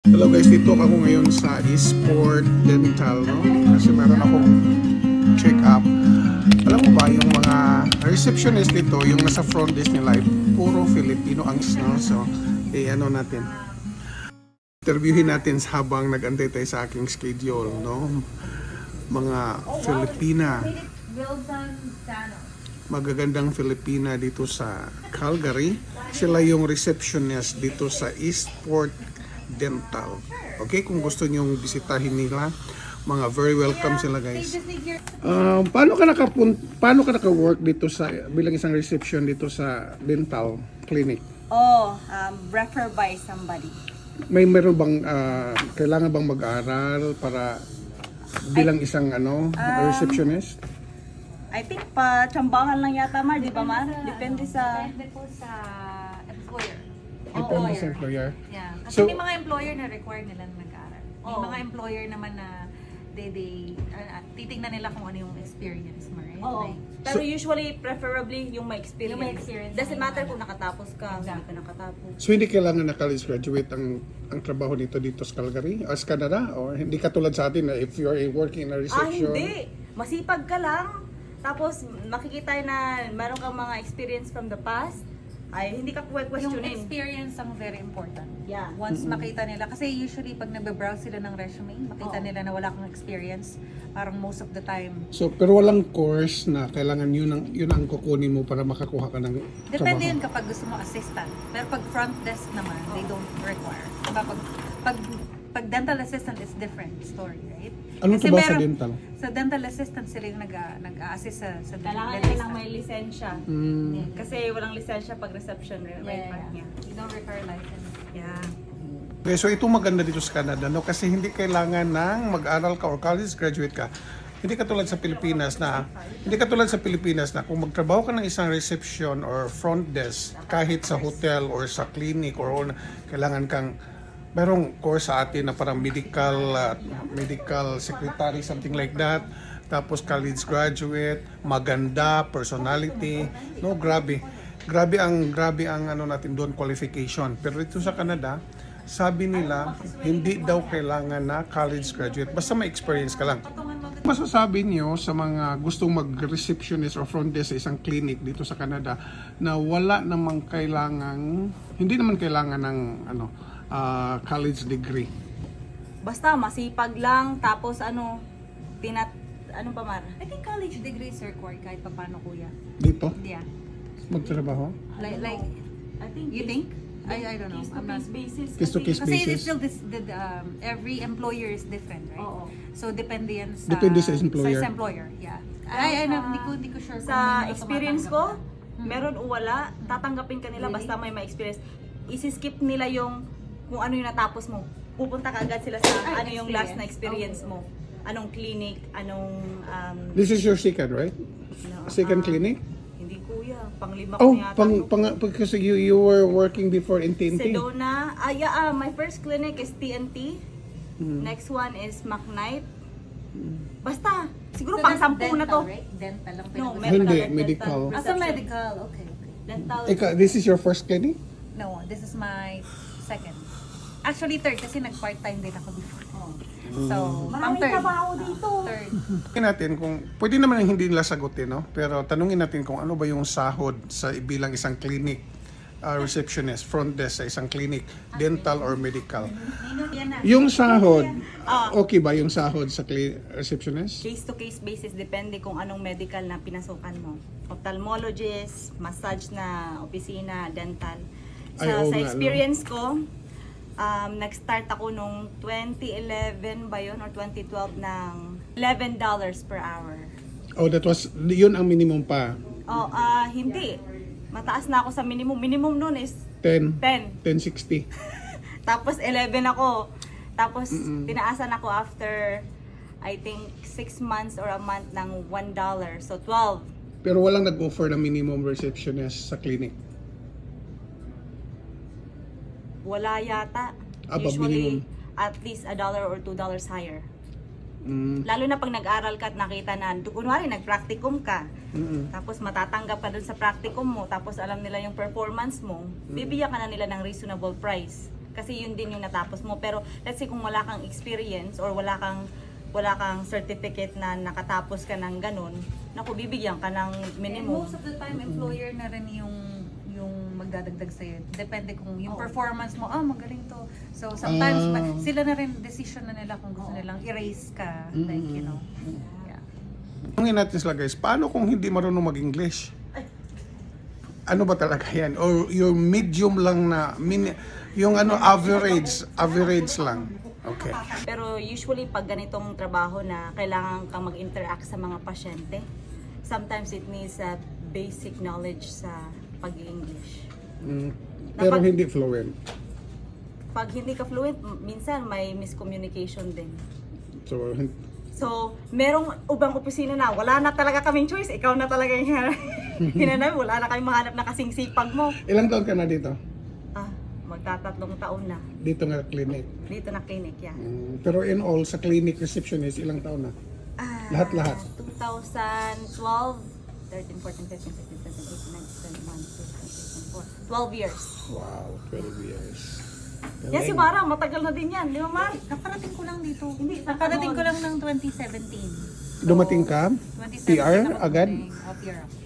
Hello guys, dito ako ngayon sa Esport Dental, no? Kasi meron akong check-up. Alam mo ba, yung mga receptionist dito, yung nasa front desk nila, ay puro Filipino ang no? So, ano natin, interviewin natin habang nag-antay tayo sa aking schedule, no? Mga Filipina, magagandang Filipina dito sa Calgary. Sila yung receptionist dito sa Esport Dental. Okay, kung gusto nyong bisitahin nila, mga very welcome sila guys. Paano ka naka-work dito sa bilang isang reception dito sa dental clinic? Refer by somebody. Meron bang kailangan bang mag-aral para bilang isang receptionist? I think pa-tsambahan lang yata, Mar, di ba, Mar? Depende sa... Depende po sa employer. Depende sa employer. Yeah. Kasi So- may mga employer na required nila na mag-aral. May Oo. mga employer naman na titignan nila kung ano yung experience mo, right? Oo. Like, Pero usually, preferably, yung may experience. Yung may experience. Doesn't matter kung nakatapos ka, hindi Exactly. ka nakatapos. So hindi kailangan na college graduate ang trabaho dito sa Calgary, as Canada, or hindi katulad sa atin na if you're working in a reception. Hindi. Masipag ka lang. Tapos, makikita na meron kang mga experience from the past, ay hindi ka yung questionin. experience ang very important. Yeah. Once makita nila, kasi usually pag nagbe-browse sila ng resume, makita Oo. nila na wala kang experience, parang most of the time. So, pero walang course na kailangan yun ang kukunin mo para makakuha ka ng Depende trabaho. yun kapag gusto mo assistant. Pero pag front desk naman, they don't require. Diba pag dental assistant is different story, right? Anong Kasi trabaho sa meron- dental? Sa dental assistant sila yung nag-a-assist sa Kailangan dentist. nilang may lisensya. Mm. Kasi walang lisensya pag reception, right part niya. You don't require license. Yeah. Okay, so ito maganda dito sa Canada, no? Kasi hindi kailangan ng mag-aral ka or college graduate ka. Hindi katulad sa Pilipinas na kung magtrabaho ka ng isang reception or front desk kahit sa hotel or sa clinic or kailangan kang merong course sa atin na parang medical secretary, something like that. Tapos college graduate, maganda, personality. No, grabe. Grabe ang ano natin doon, qualification. Pero dito sa Canada, sabi nila, hindi daw kailangan na college graduate. Basta may experience ka lang. Masasabi niyo sa mga gustong mag-receptionist or front desk sa isang clinic dito sa Canada na hindi naman kailangan ng college degree. Basta masipag lang, tapos ano pa, Mar? I think college degree is required kahit pa paano, kuya. Dito, Yeah. magtrabaho. Like I think you think? I don't know. I'm not. basis. Case to case Kasi basis. it's still every employer is different, right? Oo. So depende yan sa Depende sa employer. Sa employer, yeah. Hindi ko sure kung Sa may mga experience tumatanggap ko, meron o wala, tatanggapin ka nila Really? basta may experience. Isi-skip nila yung kung ano yung natapos mo. Pupunta ka agad sila sa Ay, ano yung last na experience. experience mo. Anong clinic, anong This is your second, right? no, Second clinic? Hindi kuya, panglima Oh, ko yata. because you were working before in TNT. Sedona. My first clinic is TNT. Next one is McKnight. Basta, siguro pang that's 10 na to. dental, right? Dental lang No, pinag- Hindi, dental, medical. Ah, sa medical, okay. Dental. This is your first clinic? No, this is my second. Actually, third kasi nag-part-time din ako before. So, pang Maraming third. trabaho dito. Third. Tingnan natin kung pwede naman hindi nila sagutin, no? Pero tanungin natin kung ano ba yung sahod sa bilang isang clinic receptionist, front desk sa isang clinic, dental or medical. Yung sahod, okay ba yung sahod sa receptionist? Case to case basis, depende kung anong medical na pinasukan mo. Ophthalmologist, massage na opisina, dental. Ay, oo Sa nga, experience ko, nag-start ako nung 2011 ba yun or 2012 ng $11 per hour. Oh, yun ang minimum pa. Hindi. Mataas na ako sa minimum. Minimum nun is 10, 10. 10.60. Tapos 11 ako. Tapos tinaasan ako after I think 6 months or a month ng $1. So 12. Pero walang nag-offer ng minimum receptionist sa clinic. Wala yata. Above Usually minimum. at least $1 or $2 higher. Mm. Lalo na pag nag-aral ka at nakita na, kunwari nag-practicum ka, Mm-mm. tapos matatanggap ka dun sa practicum mo, tapos alam nila yung performance mo, bibigyan ka na nila ng reasonable price. Kasi yun din yung natapos mo. Pero let's say kung wala kang experience or wala kang certificate na nakatapos ka ng ganun, naku, bibigyan ka ng And minimum. most of the time, employer na rin yung magdadagdag sa'yo. Depende kung yung performance mo, magaling to. So, sometimes, sila na rin decision na nila kung gusto nilang erase ka. Like, you know. Yeah. Tingnan natin sila guys, paano kung hindi marunong mag-English? Ano ba talaga yan? Or yung medium lang na, yung ano, average lang. Okay. Pero usually pag ganitong trabaho na kailangan kang mag-interact sa mga pasyente, sometimes it needs a basic knowledge sa pag-English. Pero hindi fluent. Pag hindi ka fluent, minsan may miscommunication din. So, Merong ubang opisina na, wala na talaga kaming choice, ikaw na talaga yung hinanap, wala na kayong mahanap na kasing sipag mo. ilang taon ka na dito? Magtatatlong taon na, Dito nga clinic. dito na clinic, yeah. Pero in all, sa clinic receptionist, ilang taon na? Lahat-lahat. 2012, 13, 14, 15, 16, 17, 18, 19, 20, 21, 22, 23, 24. 12 years. Wow, 12 years. Yes, si Mara, matagal na din yan, di ba, Mar? Nakarating ko lang dito. Hindi, Nakarating ko lang ng 2017. Dumating ka? 2017 PR ako agad? dumating. PR ako.